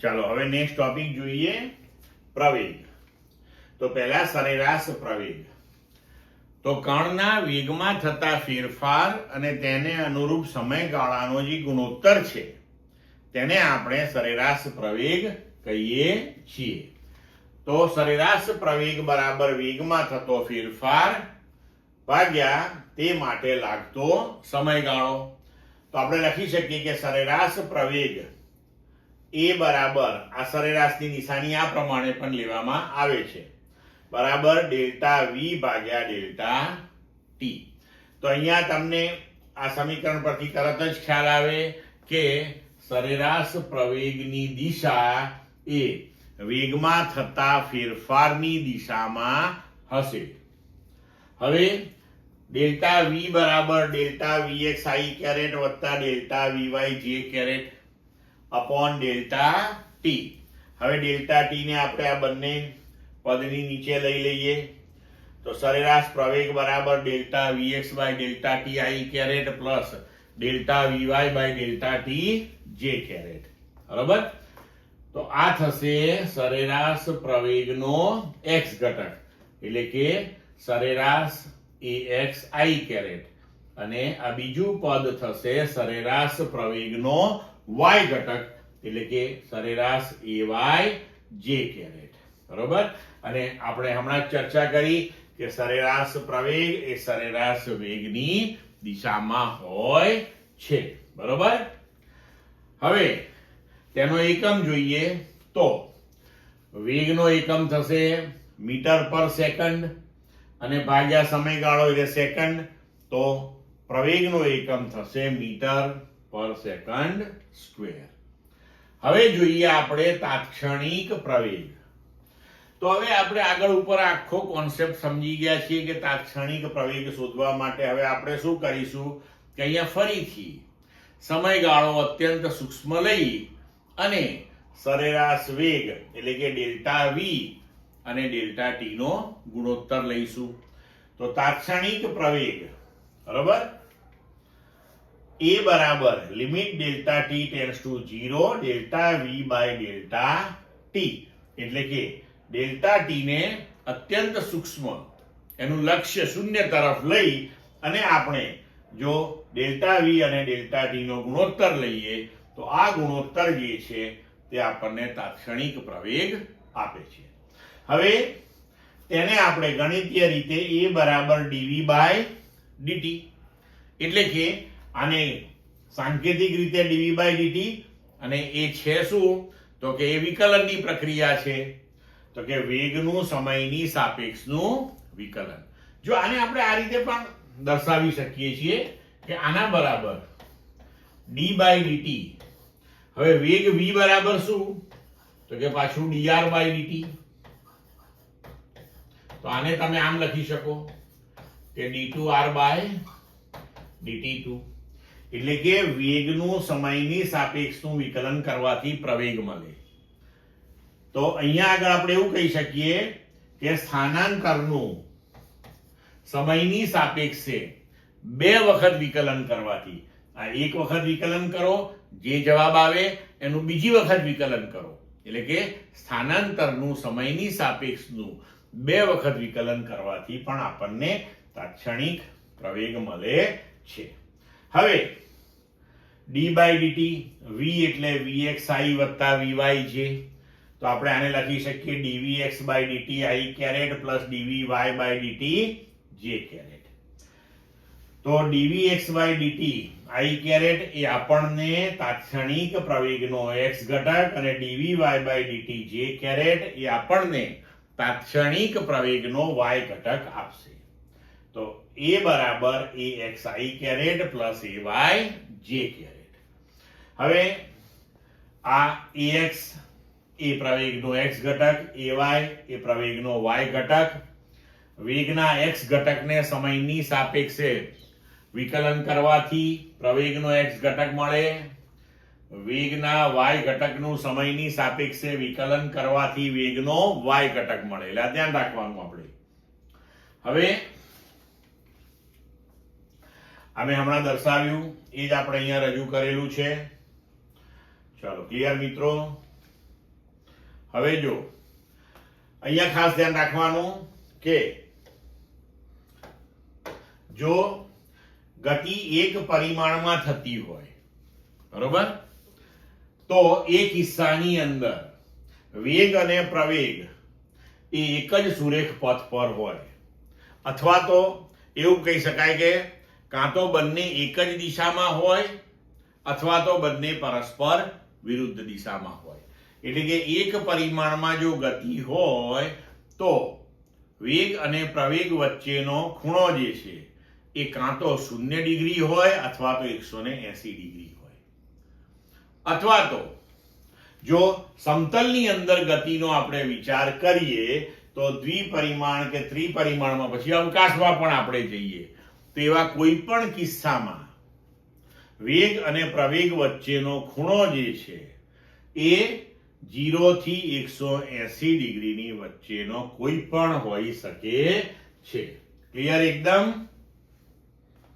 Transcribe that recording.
ચાલો હવે next topic જોઈએ પ્રવેગ. તો પહેલા સરેરાશ પ્રવેગ. તો કણના વેગમાં થતા ફેરફાર અને તેને અનુરૂપ સમયગાળાનો જે ગુણોત્તર છે તેને આપણે સરેરાશ પ્રવેગ કહીએ છીએ. તો સરેરાશ પ્રવેગ બરાબર વેગમાં થતો ફેરફાર ભાગ્યા તે માટે લાગતો સમયગાળો. તો આપણે લખી શકીએ કે સરેરાશ પ્રવેગ એ બરાબર આ સરેરાશની નિશાની આ પ્રમાણે પણ લેવામાં આવે છે બરાબર ડેલ્ટા વી ભાગ્યા ડેલ્ટા ટી. તો અહીંયા તમને આ સમીકરણ પરથી તરત જ ખ્યાલ આવે કે સરેરાશ પ્રવેગની દિશા એ વેગમાં થતા ફેરફારની દિશામાં હશે. હવે ડેલ્ટા વી બરાબર ડેલ્ટા વીએક્સ આઈ કેરેટ વત્તા ડેલ્ટા વીવાય જે કેરેટ અપોન ડેલ્ટા ટી. હવે ડેલ્ટા ટી ને આપણે આ બંને પદની નીચે લઈ લઈએ તો સરેરાશ પ્રવેગ બરાબર delta VX by delta T I caret plus delta VY by delta T J caret. બરાબર. તો આ થશે સરેરાશ પ્રવેગનો એક્સ ઘટક એટલે કે સરેરાશ એએક્સ આઈ કેરેટ અને આ બીજું પદ થશે સરેરાશ પ્રવેગનો વાય ઘટક એટલે કે સરેરાશ એવાય જે કેરેટ. બરોબર. અને આપણે હમણાં ચર્ચા કરી કે સરેરાશ પ્રવેગ એ સરેરાશ વેગની દિશામાં હોય છે. બરોબર. હવે તેનો એકમ જોઈએ તો વેગનો એકમ થશે મીટર પર સેકન્ડ અને ભાગ્યા સમયગાળો એટલે સેકન્ડ. તો પ્રવેગનો એકમ થશે મીટર પર સેકન્ડ સ્ક્વેર. હવે જોઈએ આપણે તાત્ક્ષણિક પ્રવેગ. તો હવે આપણે આગળ ઉપર આખો કોન્સેપ્ટ સમજી ગયા છીએ કે તાત્ક્ષણિક પ્રવેગ શોધવા માટે હવે આપણે શું કરીશું કે અહીંયા ફરીથી સમયગાળો અત્યંત સૂક્ષ્મ લઈ અને સરેરાશ વેગ એટલે કે ડેલ્ટા વી અને ડેલ્ટા ટી નો ગુણોત્તર લઈશું. તો તાત્ક્ષણિક પ્રવેગ બરાબર એ બરાબર limit delta t tends to 0 delta v by delta t એટલે કે ડેલ્ટા ટી ને અત્યંત સૂક્ષ્મ એનું લક્ષ્ય શૂન્ય તરફ લઈ અને આપણે જો ડેલ્ટા વી અને ડેલ્ટા ટી નો ગુણોત્તર લઈએ તો આ ગુણોત્તર જે છે તે આપણને તાત્ક્ષણિક પ્રવેગ આપે છે. હવે તેને આપણે ગણિતીય રીતે એ બરાબર ડીવી બાય ડીટી એટલે કે આને સાંકેતિક રીતે ડીવી બાય ડીટી અને એ છે શું તો કે એ વિકલનની પ્રક્રિયા છે. તો કે વેગનું સમયની સાપેક્ષનું વિકલન. જો આને આપણે આ રીતે પણ દર્શાવી શકીએ છીએ કે આના બરાબર ડી બાય ડીટી. હવે વેગ v બરાબર શું તો કે પાછું dr બાય dt. તો આને તમે આમ લખી શકો કે d2r બાય dt2 એટલે કે વેગનું સમયની સાપેક્ષનું વિકલન કરવાથી પ્રવેગ મળે. તો અહીંયા આગળ આપણે એવું કહી શકીએ કે સ્થાનાંતરનું સમયની સાપેક્ષે બે વખત વિકલન કરવાથી આ એક વખત વિકલન કરો જે જવાબ આવે એનું બીજી વખત વિકલન કરો એટલે કે સ્થાનાંતરનું સમયની સાપેક્ષનું બે વખત વિકલન કરવાથી પણ આપણને તાત્ક્ષણિક પ્રવેગ મળે છે. હવે d બાય dt v એટલે vxi વત્તા vyj. તો આપણે આને લખી શકીએ dvx by dt i caret plus dvy by dt j caret. તો dvx by dt i caret એ આપણને તાત્ક્ષણિક પ્રવેગનો x ઘટક અને dvy by dt j caret એ આપણને તાત્ક્ષણિક પ્રવેગનો y ઘટક આપશે. તો a બરાબર axi caret plus ay j caret. હવે આ ax એ પ્રવેગનો x ઘટક ay એ પ્રવેગનો y ઘટક. વેગના x ઘટકને સમયની સાપેક્ષે વિકલન કરવાથી પ્રવેગનો x ઘટક મળે. વેગના y ઘટકનું સમયની સાપેક્ષે વિકલન કરવાથી વેગનો y ઘટક મળે. એટલે આ ધ્યાન રાખવાનું આપણે. હવે અમે હમણાં દર્શાવ્યું એ જ આપણે અહીંયા રજૂ કરેલું છે. ચાલો ક્લિયર મિત્રો. હવે જો અહીંયા ખાસ ધ્યાન રાખવાનું કે જો ગતિ એક પરિમાણમાં થતી હોય, બરોબર, તો એ કિસ્સાની અંદર વેગ અને પ્રવેગ એ એક જ સુરેખ પથ પર હોય, અથવા તો એવું કહી શકાય કે કાં તો બંને એક જ દિશામાં હોય અથવા તો બંને પરસ્પર વિરુદ્ધ દિશામાં હોય. એટલે કે એક પરિમાણમાં જો ગતિ હોય તો વેગ અને પ્રવેગ વચ્ચેનો ખૂણો જે છે એ કાં તો 0 ડિગ્રી હોય અથવા તો 180 ડિગ્રી હોય. અથવા તો જો સમતલની અંદર ગતિનો આપણે વિચાર કરીએ તો દ્વિપરિમાણ કે ત્રિપરિમાણમાં, પછી અવકાશમાં પણ આપણે જઈએ તો એવા કોઈ પણ કિસ્સામાં વેગ અને પ્રવેગ વચ્ચેનો ખૂણો જે છે એ 0 થી 180 ડિગ્રીની વચ્ચેનો કોઈ પણ હોઈ શકે છે. ક્લિયર એકદમ?